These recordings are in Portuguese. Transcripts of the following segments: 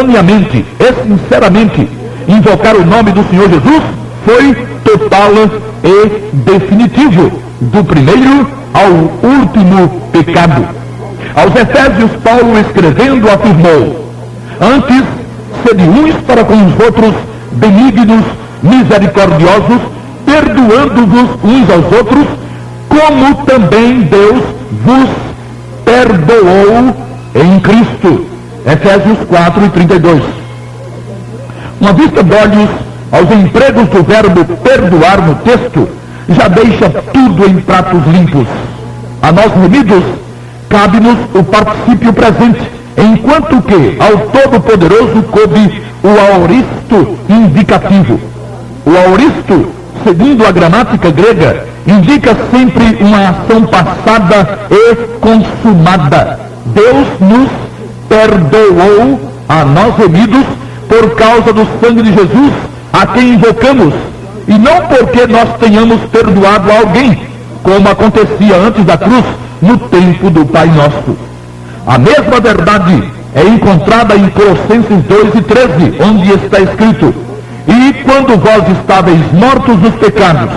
espontaneamente e sinceramente invocar o nome do Senhor Jesus foi total e definitivo, do primeiro ao último pecado. Aos Efésios, Paulo escrevendo afirmou: antes, sede uns para com os outros benignos, misericordiosos, perdoando-vos uns aos outros, como também Deus vos perdoou em Cristo. Efésios 4:32. Uma vista de olhos aos empregos do verbo perdoar no texto já deixa tudo em pratos limpos. A nós remidos, cabe-nos o particípio presente, enquanto que ao Todo-Poderoso coube o aoristo indicativo. O aoristo, segundo a gramática grega, indica sempre uma ação passada e consumada. Deus nos perdoou a nós remidos por causa do sangue de Jesus, a quem invocamos, e não porque nós tenhamos perdoado alguém, como acontecia antes da cruz, no tempo do Pai Nosso. A mesma verdade é encontrada em Colossenses 2:13, onde está escrito: e quando vós estáveis mortos nos pecados,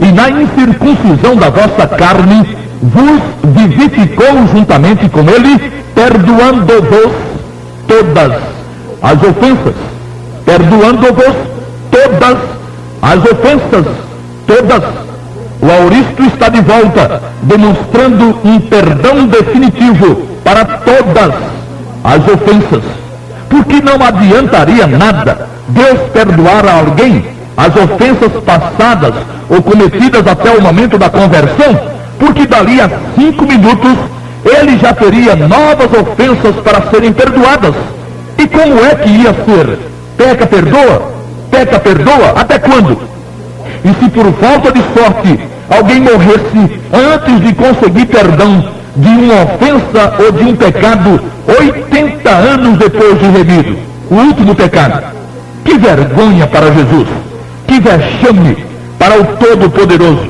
e na incircuncisão da vossa carne, vos vivificou juntamente com ele, perdoando-vos todas as ofensas. Perdoando-vos todas as ofensas. Todas. O aoristo está de volta, demonstrando um perdão definitivo para todas as ofensas. Porque não adiantaria nada Deus perdoar a alguém as ofensas passadas ou cometidas até o momento da conversão, porque dali a 5 minutos ele já teria novas ofensas para serem perdoadas. E como é que ia ser? Peca, perdoa? Peca, perdoa? Até quando? E se por falta de sorte alguém morresse antes de conseguir perdão de uma ofensa ou de um pecado, 80 anos depois de remido, o último pecado? Que vergonha para Jesus! Que vexame para o Todo-Poderoso!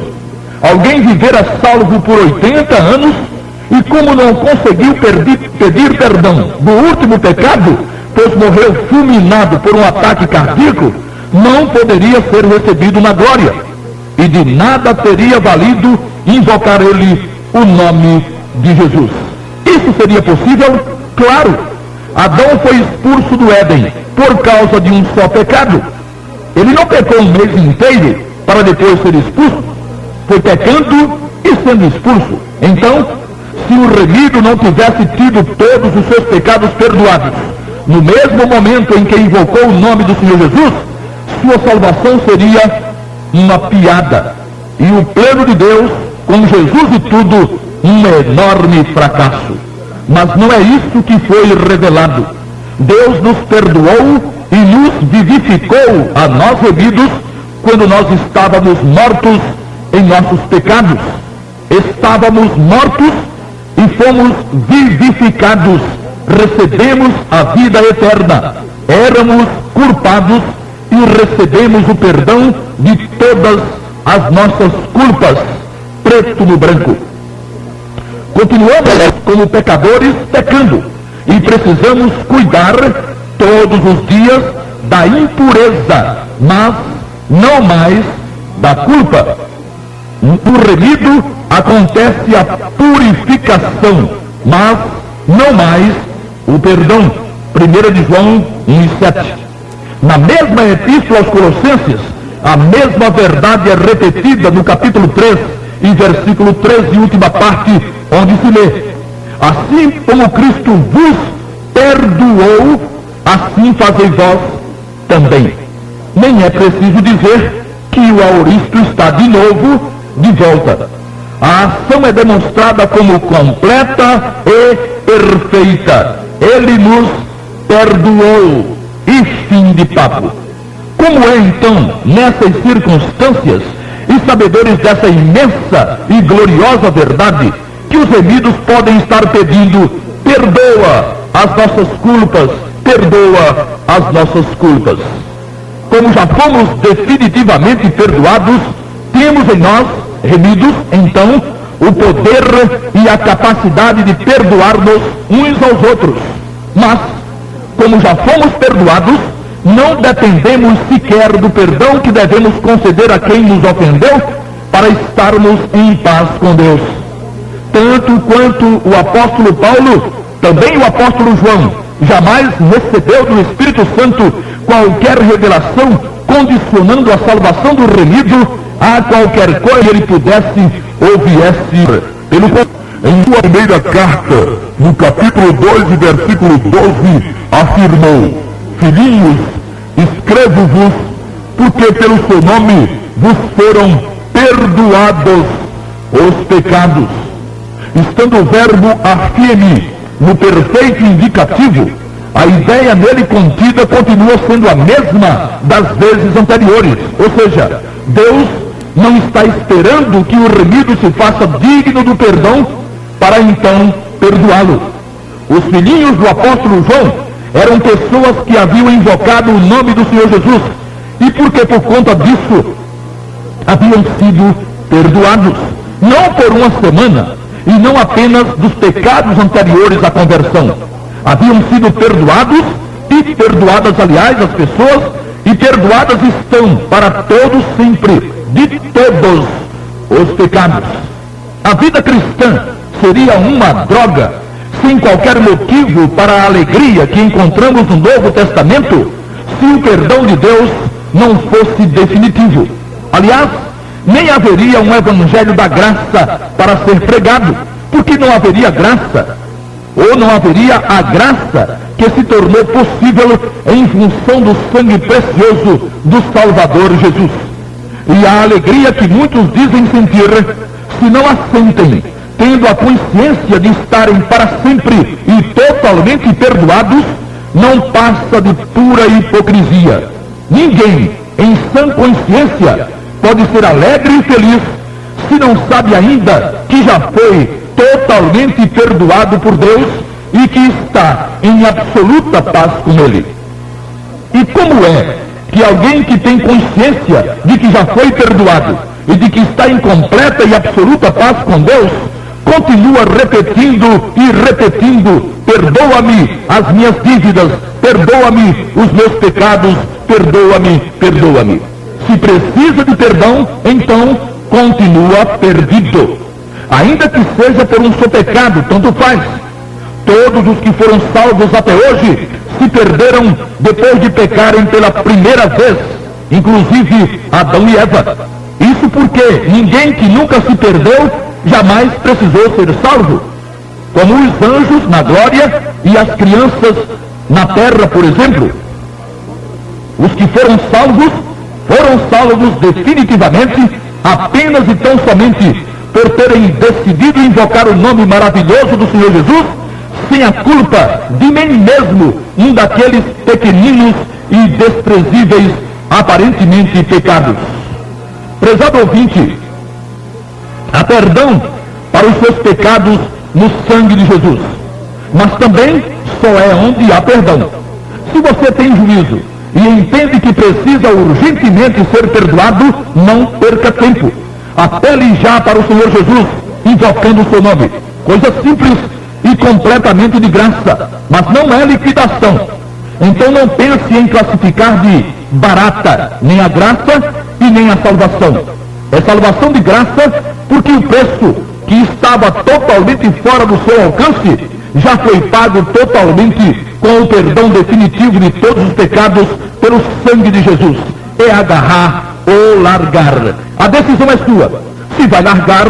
Alguém vivera salvo por 80 anos e, como não conseguiu pedir perdão do último pecado, pois morreu fulminado por um ataque cardíaco, não poderia ser recebido na glória, e de nada teria valido invocar ele o nome de Jesus. Isso seria possível? Claro! Adão foi expulso do Éden por causa de um só pecado. Ele não pecou um mês inteiro para depois ser expulso. Foi pecando e sendo expulso. Então, se o remido não tivesse tido todos os seus pecados perdoados, no mesmo momento em que invocou o nome do Senhor Jesus, sua salvação seria uma piada. E o plano de Deus, com Jesus e tudo, um enorme fracasso. Mas não é isso que foi revelado. Deus nos perdoou e nos vivificou a nós remidos quando nós estávamos mortos em nossos pecados. Estávamos mortos e fomos vivificados. Recebemos a vida eterna. Éramos culpados e recebemos o perdão de todas as nossas culpas, preto no branco. Continuamos como pecadores pecando e precisamos cuidar todos os dias da impureza, mas não mais da culpa. No remido acontece a purificação, mas não mais o perdão. 1 de João 1:7. Na mesma epístola aos Colossenses, a mesma verdade é repetida no capítulo 3, em versículo 13, última parte, onde se lê: assim como Cristo vos perdoou, assim fazei vós também. Nem é preciso dizer que o aoristo está de novo de volta. A ação é demonstrada como completa e perfeita. Ele nos perdoou. E fim de papo. Como é então, nessas circunstâncias, e sabedores dessa imensa e gloriosa verdade, que os remidos podem estar pedindo: perdoa as nossas culpas, perdoa as nossas culpas? Como já fomos definitivamente perdoados, temos em nós, remidos, então, o poder e a capacidade de perdoar-nos uns aos outros. Mas como já fomos perdoados, não dependemos sequer do perdão que devemos conceder a quem nos ofendeu para estarmos em paz com Deus. Tanto quanto o apóstolo Paulo, também o apóstolo João jamais recebeu do Espírito Santo qualquer revelação condicionando a salvação do remido a qualquer coisa que ele pudesse ou viesse pelo contrário. Em sua primeira carta, no capítulo 2 e versículo 12, afirmou: Filhinhos, escrevo-vos, porque pelo seu nome vos foram perdoados os pecados. Estando o verbo afirme no perfeito indicativo, a ideia nele contida continua sendo a mesma das vezes anteriores. Ou seja, Deus não está esperando que o remido se faça digno do perdão para então perdoá-lo. Os filhinhos do apóstolo João eram pessoas que haviam invocado o nome do Senhor Jesus e porque por conta disso haviam sido perdoados, não por uma semana e não apenas dos pecados anteriores à conversão. Haviam sido perdoados e perdoadas, aliás, as pessoas, e perdoadas estão para todos sempre de todos os pecados. A vida cristã seria uma droga sem qualquer motivo para a alegria que encontramos no Novo Testamento se o perdão de Deus não fosse definitivo. Aliás, nem haveria um evangelho da graça para ser pregado, porque não haveria graça, ou não haveria a graça que se tornou possível em função do sangue precioso do Salvador Jesus. E a alegria que muitos dizem sentir, se não a sentem, tendo a consciência de estarem para sempre e totalmente perdoados, não passa de pura hipocrisia. Ninguém, em sã consciência, pode ser alegre e feliz se não sabe ainda que já foi totalmente perdoado por Deus e que está em absoluta paz com Ele. E como é que alguém que tem consciência de que já foi perdoado e de que está em completa e absoluta paz com Deus, continua repetindo e repetindo: perdoa-me as minhas dívidas, perdoa-me os meus pecados, perdoa-me, perdoa-me. Se precisa de perdão, então continua perdido. Ainda que seja por um só pecado, tanto faz. Todos os que foram salvos até hoje se perderam depois de pecarem pela primeira vez, inclusive Adão e Eva. Isso porque ninguém que nunca se perdeu jamais precisou ser salvo. Como os anjos na glória e as crianças na terra, por exemplo. Os que foram salvos definitivamente apenas e tão somente por terem decidido invocar o nome maravilhoso do Senhor Jesus, sem a culpa de nem mesmo um daqueles pequeninos e desprezíveis, aparentemente pecados. Prezado ouvinte, há perdão para os seus pecados no sangue de Jesus, mas também só é onde há perdão. Se você tem juízo e entende que precisa urgentemente ser perdoado, não perca tempo. Apele já para o Senhor Jesus, invocando o seu nome. Coisa simples e completamente de graça, mas não é liquidação. Então não pense em classificar de barata nem a graça e nem a salvação. É salvação de graça porque o preço que estava totalmente fora do seu alcance já foi pago totalmente com o perdão definitivo de todos os pecados pelo sangue de Jesus. É agarrar ou largar. A decisão é sua. Se vai largar,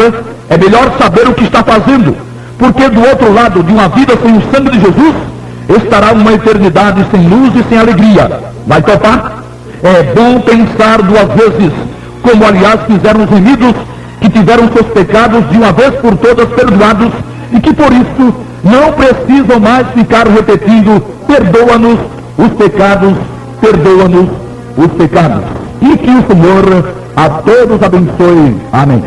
é melhor saber o que está fazendo, porque do outro lado de uma vida sem o sangue de Jesus, estará uma eternidade sem luz e sem alegria. Vai topar? É bom pensar duas vezes, como aliás fizeram os remidos que tiveram seus pecados de uma vez por todas perdoados e que por isso não precisam mais ficar repetindo: perdoa-nos os pecados, perdoa-nos os pecados. E que o Senhor a todos abençoe. Amém.